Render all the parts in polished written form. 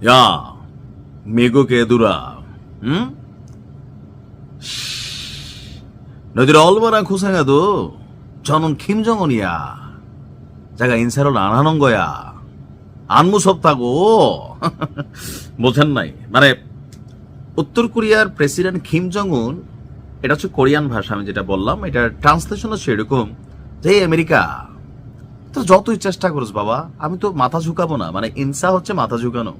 야, 미국 애들아, 응? 너희들 얼마나 고생해도 저는 김정은이야. 제가 인사를 안 하는 거야. 안 무섭다고? বোঝেন নাই মানে উত্তর কোরিয়ার প্রেসিডেন্ট কিম জং উন, এটা হচ্ছে কোরিয়ান ভাষা, আমি যেটা বললাম এটার ট্রান্সলেশন হচ্ছে এরকম যে আমেরিকা তো যতই চেষ্টা করিস বাবা, আমি তো মাথা ঝুঁকাবো না। মানে ইনসা হচ্ছে মাথা ঝুঁকানো।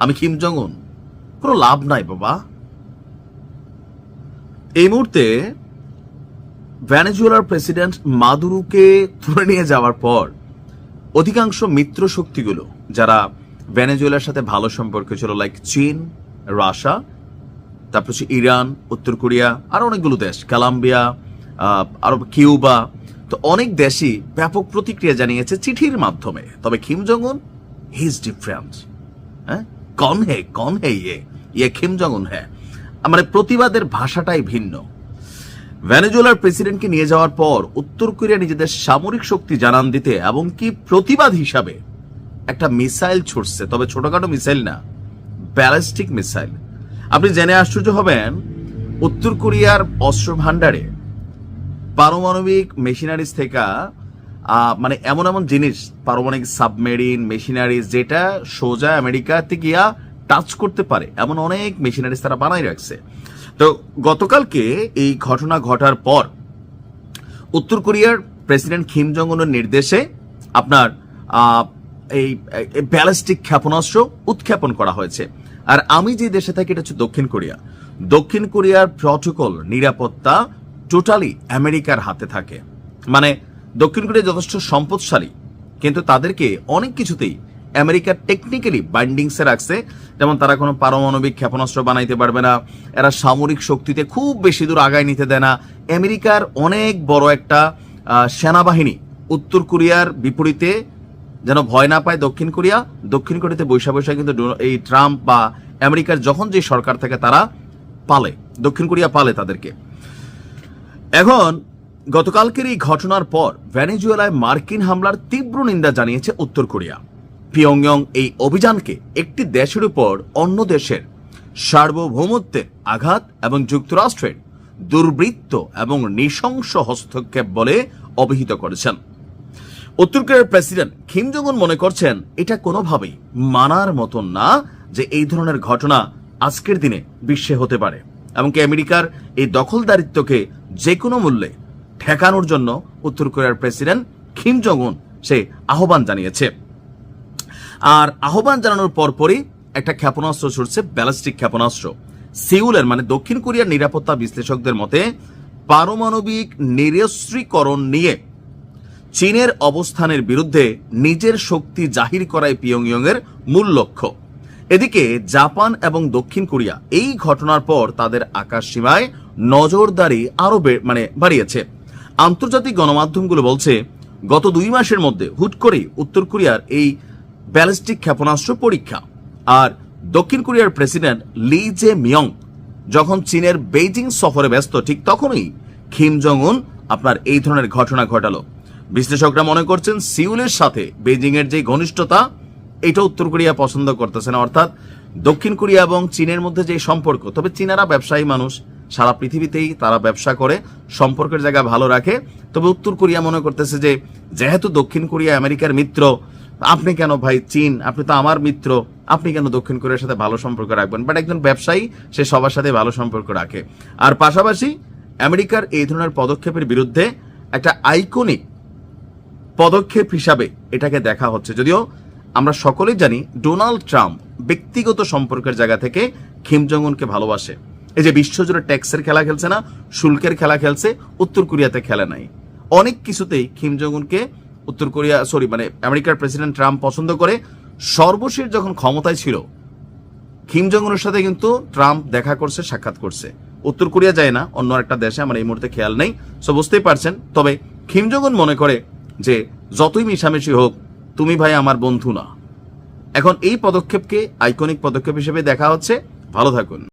আমি কিম জং উন, কোনো লাভ নাই বাবা। এই মুহূর্তে ভেনেজুয়েলার প্রেসিডেন্ট মাদুরোকে তুলে নিয়ে যাওয়ার পর অধিকাংশ মিত্র শক্তিগুলো যারা ভেনেজুয়েলার সাথে ভালো সম্পর্ক ছিল, লাইক চীন, রাশিয়া, তারপর হচ্ছে ইরান, উত্তর কোরিয়া, আর অনেকগুলো দেশ, কলম্বিয়া, আরো কিউবা, তো অনেক দেশই ব্যাপক প্রতিক্রিয়া জানিয়েছে চিঠির মাধ্যমে। তবে কিম জং উন, হি ইজ ডিফারেন্ট। হ্যাঁ, কন হে ইয়ে কিম জং উন হ্যাঁ, মানে প্রতিবাদের ভাষাটাই ভিন্ন। ভেনেজুয়েলার প্রেসিডেন্টকে নিয়ে যাওয়ার পর উত্তর কোরিয়া নিজেদের সামরিক শক্তি জানান দিতে এবং কি প্রতিবাদ হিসাবে একটা মিসাইল ছুটছে, তবে ছোটখাটো মিসাইল না, ব্যালিস্টিক মিসাইল। আপনি জেনে আশ্চর্য হবেন, উত্তর কোরিয়ার অস্ত্র ভান্ডারে পারমাণবিক মেশিনারিজ থেকে মানে এমন এমন জিনিস, পারমাণবিক সাবমেরিন মেশিনারিজ, যেটা সোজা আমেরিকাতে গিয়া টাচ করতে পারে এমন অনেক মেশিনারিজ তারা বানাই রাখছে। তো গতকালকে এই ঘটনা ঘটার পর উত্তর কোরিয়ার প্রেসিডেন্ট কিম জং উনের নির্দেশে আপনার এই ব্যালিস্টিক ক্ষেপণাস্ত্র উৎক্ষেপণ করা হয়েছে। আর আমি যে দেশে থাকি এটা হচ্ছে দক্ষিণ কোরিয়া। দক্ষিণ কোরিয়ার প্রটোকল, নিরাপত্তা টোটালি আমেরিকার হাতে থাকে। মানে দক্ষিণ কোরিয়া যথেষ্ট সম্পদশালী, কিন্তু তাদেরকে অনেক কিছুতেই আমেরিকা টেকনিক্যালি বাইন্ডিংসে রাখছে। যেমন তারা কোনো পারমাণবিক ক্ষেপণাস্ত্র বানাইতে পারবে না, এরা সামরিক শক্তিতে খুব বেশি দূর আগায় নিতে দেয় না। আমেরিকার অনেক বড় একটা সেনাবাহিনী উত্তর কোরিয়ার বিপরীতে যেন ভয় না পায় দক্ষিণ কোরিয়া। দক্ষিণ কোরিয়াতে বৈশা কিন্তু এই ট্রাম্প বা আমেরিকার যখন যে সরকার থাকে তারা পালে, দক্ষিণ কোরিয়া পালে তাদেরকে। এখন গতকালকের এই ঘটনার পর ভেনেজুয়েলায় মার্কিন হামলার তীব্র নিন্দা জানিয়েছে উত্তর কোরিয়া। পিয়ংইয়ং এই অভিযানকে একটি দেশের উপর অন্য দেশের সার্বভৌমত্বের আঘাত এবং যুক্তরাষ্ট্রের দুর্বৃত্ত এবং নৃশংস হস্তক্ষেপ বলে অভিহিত করেছেন। উত্তর কোরিয়ার প্রেসিডেন্ট কিম জং উন মনে করছেন এটা কোনোভাবেই মানার মতন না যে এই ধরনের ঘটনা আজকের দিনে বিশ্বে হতে পারে, এমনকি আমেরিকার এই দখলদারিত্বকে যে কোনো মূল্যে ঠেকানোর জন্য উত্তর কোরিয়ার প্রেসিডেন্ট কিম জং উন সে আহ্বান জানিয়েছে। আর আহ্বান জানানোর পরপরই একটা ক্ষেপণাস্ত্র ছুটছে, ব্যালিস্টিক ক্ষেপণাস্ত্র। সিউলের মানে দক্ষিণ কোরিয়ার নিরাপত্তা বিশ্লেষকদের মতে পারমাণবিক নিরস্ত্রীকরণ নিয়ে চীনের অবস্থানের বিরুদ্ধে নিজের শক্তি জাহির করাই পিয়ংইয়ং এর মূল লক্ষ্য। এদিকে জাপান এবং দক্ষিণ কোরিয়া এই ঘটনার পর তাদের আকাশ সীমায় নজরদারি আরো বাড়িয়েছে। আন্তর্জাতিক গণমাধ্যমগুলো বলছে গত 2 মাসের মধ্যে হুট করেই উত্তর কোরিয়ার এই ব্যালিস্টিক ক্ষেপণাস্ত্র পরীক্ষা। আর দক্ষিণ কোরিয়ার প্রেসিডেন্ট লি জে মিয়ং যখন চীনের বেইজিং সফরে ব্যস্ত, ঠিক তখনই কিম জং উন আপনার এই ধরনের ঘটনা ঘটালো। বিশ্লেষকরা মনে করছেন সিউলের সাথে বেইজিং এর যে ঘনিষ্ঠতা, এটা উত্তর কোরিয়া পছন্দ করতেছে না। অর্থাৎ দক্ষিণ কোরিয়া এবং চীনের মধ্যে যে সম্পর্ক, তবে চীনারা ব্যবসায়ী মানুষ, সারা পৃথিবীতেই তারা ব্যবসা করে, সম্পর্কের জায়গা ভালো রাখে। তবে উত্তর কোরিয়া মনে করতেছে যে যেহেতু দক্ষিণ কোরিয়া আমেরিকার মিত্র, আপনি কেন ভাই চীন, আপনি তো আমার মিত্র, আপনি কেন দক্ষিণ কোরিয়ার সাথে ভালো সম্পর্ক রাখবেন? বাট একজন ব্যবসায়ী সে সবার সাথে ভালো সম্পর্ক রাখে। আর পাশাপাশি আমেরিকার এই ধরনের পদক্ষেপের বিরুদ্ধে একটা আইকনিক পদক্ষেপ হিসাবে এটাকে দেখা হচ্ছে। যদিও আমরা সকলেই জানি ডোনাল্ড ট্রাম্প ব্যক্তিগত সম্পর্কের জায়গা থেকে কিম জং উনকে ভালোবাসে। এই যে বিশ্বজুড়ে ট্যাক্সের খেলা খেলছে না, শুল্কের খেলা খেলছে, উত্তর কোরিয়াতে খেলে নাই। অনেক কিছুতেই কিম জং উনকে আমেরিকার প্রেসিডেন্ট ট্রাম্প পছন্দ করে। সর্বশেষ যখন ক্ষমতায় ছিল কিম জং উনের সাথে কিন্তু ট্রাম্প দেখা করছে, সাক্ষাৎ করছে। উত্তর কোরিয়া যায় না, অন্য একটা দেশে, আমার এই মুহূর্তে খেয়াল নেই, সো বুঝতেই পারছেন। তবে কিম জং উন মনে করে যে যতই মিশামিশি হোক, তুমি ভাই আমার বন্ধু না। এখন এই পদক্ষেপকে আইকনিক পদক্ষেপ হিসেবে দেখা হচ্ছে। ভালো থাকুন।